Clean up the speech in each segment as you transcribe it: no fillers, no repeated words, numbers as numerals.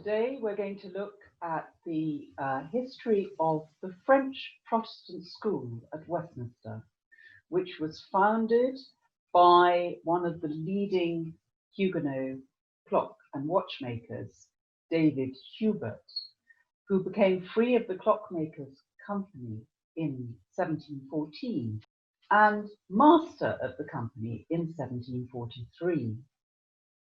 Today we're going to look at the history of the French Protestant School at Westminster, which was founded by one of the leading Huguenot clock and watchmakers, David Hubert, who became free of the Clockmakers' Company in 1714 and master of the company in 1743.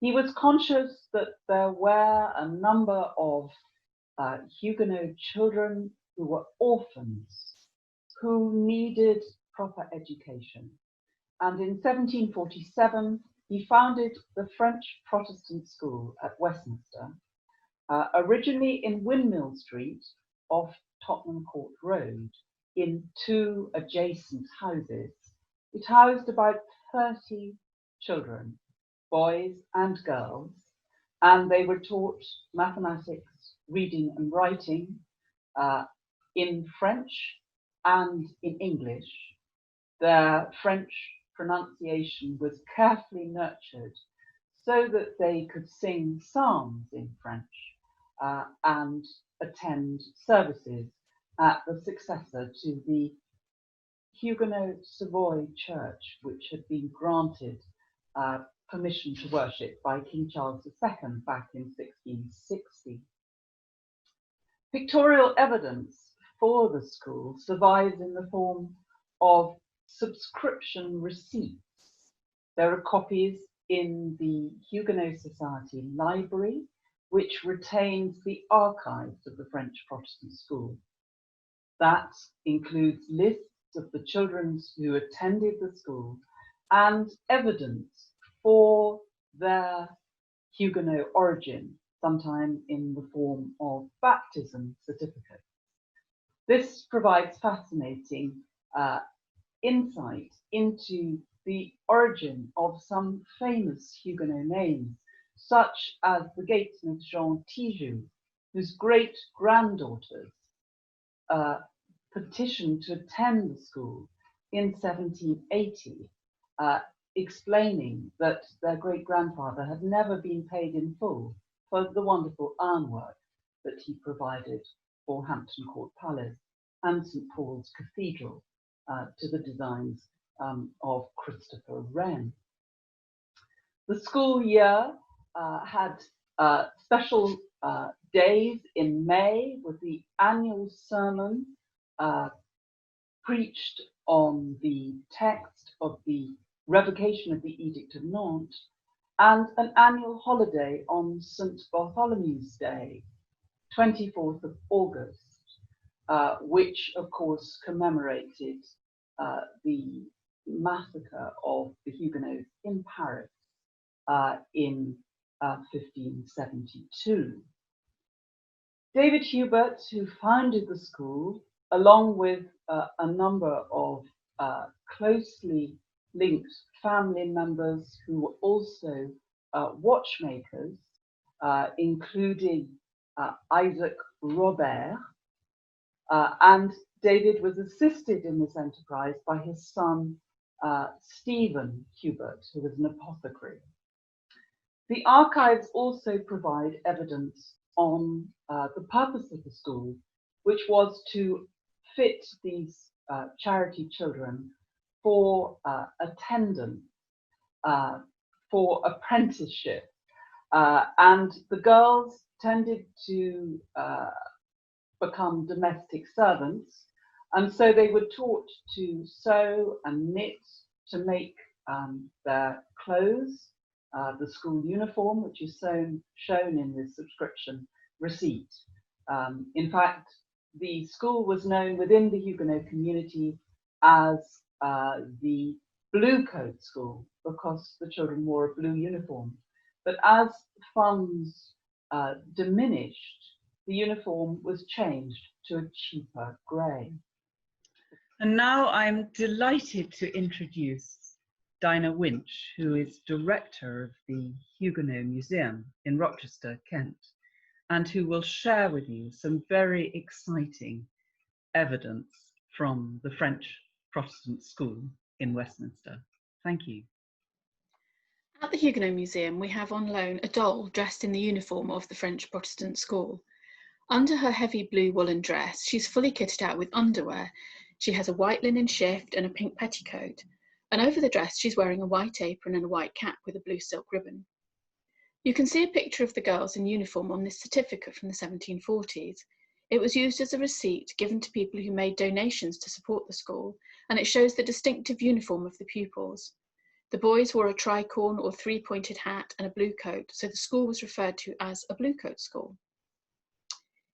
He was conscious that there were a number of Huguenot children who were orphans, who needed proper education. And in 1747, he founded the French Protestant School at Westminster, originally in Windmill Street off Tottenham Court Road, in two adjacent houses. It housed about 30 children, boys and girls, and they were taught mathematics, reading and writing in French and in English. Their French pronunciation was carefully nurtured so that they could sing psalms in French and attend services at the successor to the Huguenot Savoy Church, which had been granted permission to worship by King Charles II back in 1660. Pictorial evidence for the school survives in the form of subscription receipts. There are copies in the Huguenot Society library, which retains the archives of the French Protestant School. That includes lists of the children who attended the school and evidence for their Huguenot origin, sometimes in the form of baptism certificates. This provides fascinating insight into the origin of some famous Huguenot names, such as the gatesmith Jean Tijoux, whose great-granddaughters petitioned to attend the school in 1780, explaining that their great-grandfather had never been paid in full for the wonderful ironwork that he provided for Hampton Court Palace and St Paul's Cathedral to the designs of Christopher Wren. The school year had special days in May with the annual sermon preached on the text of the revocation of the Edict of Nantes, and an annual holiday on St Bartholomew's Day, 24th of August, which of course commemorated the massacre of the Huguenots in Paris in 1572. David Hubert, who founded the school, along with a number of closely linked family members who were also watchmakers, including Isaac Robert, and David was assisted in this enterprise by his son Stephen Hubert, who was an apothecary. The archives also provide evidence on the purpose of the school, which was to fit these charity children for attendance, for apprenticeship, and the girls tended to become domestic servants, and so they were taught to sew and knit, to make their clothes, the school uniform, which is shown in this subscription receipt. In fact, the school was known within the Huguenot community as the Blue Coat School because the children wore a blue uniform. But as funds diminished, the uniform was changed to a cheaper grey. And now I'm delighted to introduce Dinah Winch, who is director of the Huguenot Museum in Rochester, Kent, and who will share with you some very exciting evidence from the French Protestant School in Westminster. Thank you. At the Huguenot Museum, we have on loan a doll dressed in the uniform of the French Protestant School. Under her heavy blue woolen dress, she's fully kitted out with underwear. She has a white linen shift and a pink petticoat, and over the dress she's wearing a white apron and a white cap with a blue silk ribbon. You can see a picture of the girls in uniform on this certificate from the 1740s. It was used as a receipt given to people who made donations to support the school, and it shows the distinctive uniform of the pupils. The boys wore a tricorn or three-pointed hat and a blue coat, so the school was referred to as a blue coat school.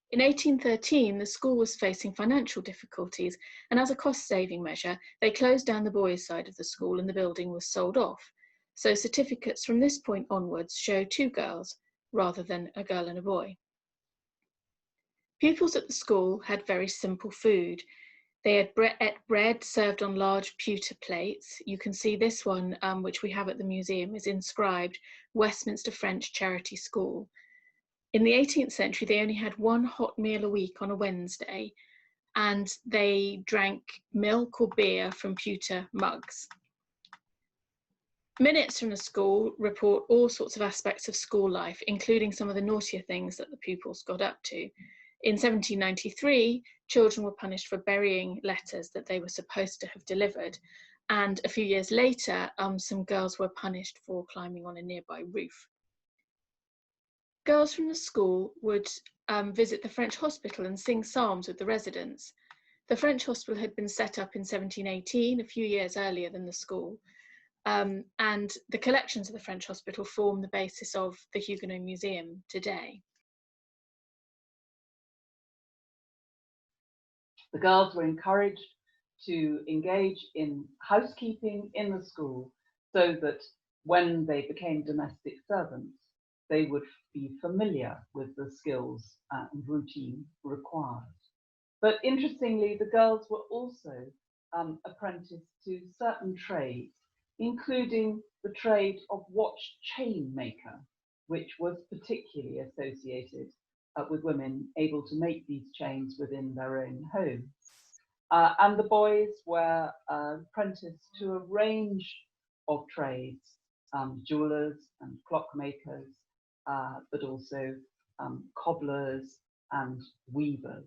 In 1813, the school was facing financial difficulties, and as a cost-saving measure, they closed down the boys' side of the school and the building was sold off. So certificates from this point onwards show two girls rather than a girl and a boy. Pupils at the school had very simple food. They had bread served on large pewter plates. You can see this one, which we have at the museum, is inscribed Westminster French Charity School. In the 18th century, they only had one hot meal a week on a Wednesday, and they drank milk or beer from pewter mugs. Minutes from the school report all sorts of aspects of school life, including some of the naughtier things that the pupils got up to. In 1793, children were punished for burying letters that they were supposed to have delivered, and a few years later, some girls were punished for climbing on a nearby roof. Girls from the school would visit the French hospital and sing psalms with the residents. The French hospital had been set up in 1718, a few years earlier than the school, and the collections of the French hospital form the basis of the Huguenot Museum today. The girls were encouraged to engage in housekeeping in the school so that when they became domestic servants, they would be familiar with the skills and routine required. But interestingly, the girls were also apprenticed to certain trades, including the trade of watch chain maker, which was particularly associated with women able to make these chains within their own homes. And the boys were apprenticed to a range of trades, jewellers and clockmakers, but also cobblers and weavers.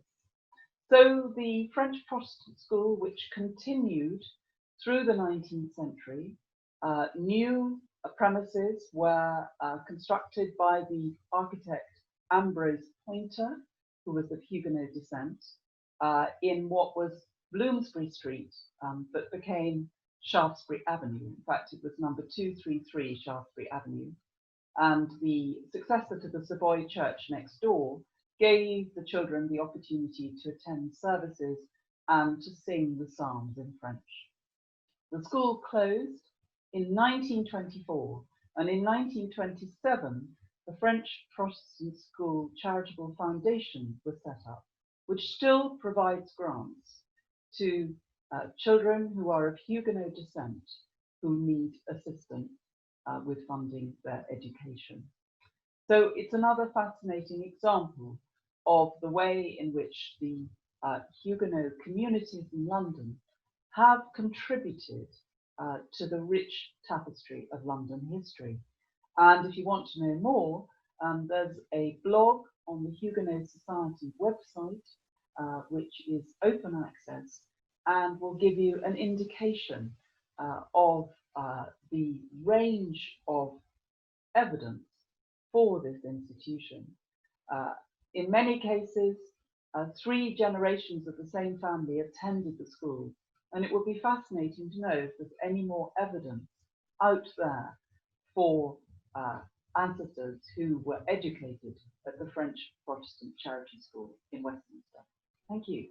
So the French Protestant School, which continued through the 19th century, new premises were constructed by the architect Ambrose Poynter, who was of Huguenot descent, in what was Bloomsbury Street, but became Shaftesbury Avenue. In fact, it was number 233 Shaftesbury Avenue. And the successor to the Savoy Church next door gave the children the opportunity to attend services and to sing the psalms in French. The school closed in 1924, and in 1927, the French Protestant School Charitable Foundation was set up, which still provides grants to children who are of Huguenot descent who need assistance with funding their education. So it's another fascinating example of the way in which the Huguenot communities in London have contributed to the rich tapestry of London history. And if you want to know more, there's a blog on the Huguenot Society website, which is open access and will give you an indication of the range of evidence for this institution. In many cases, 3 generations of the same family attended the school, and it would be fascinating to know if there's any more evidence out there for ancestors who were educated at the French Protestant Charity School in Westminster. Thank you.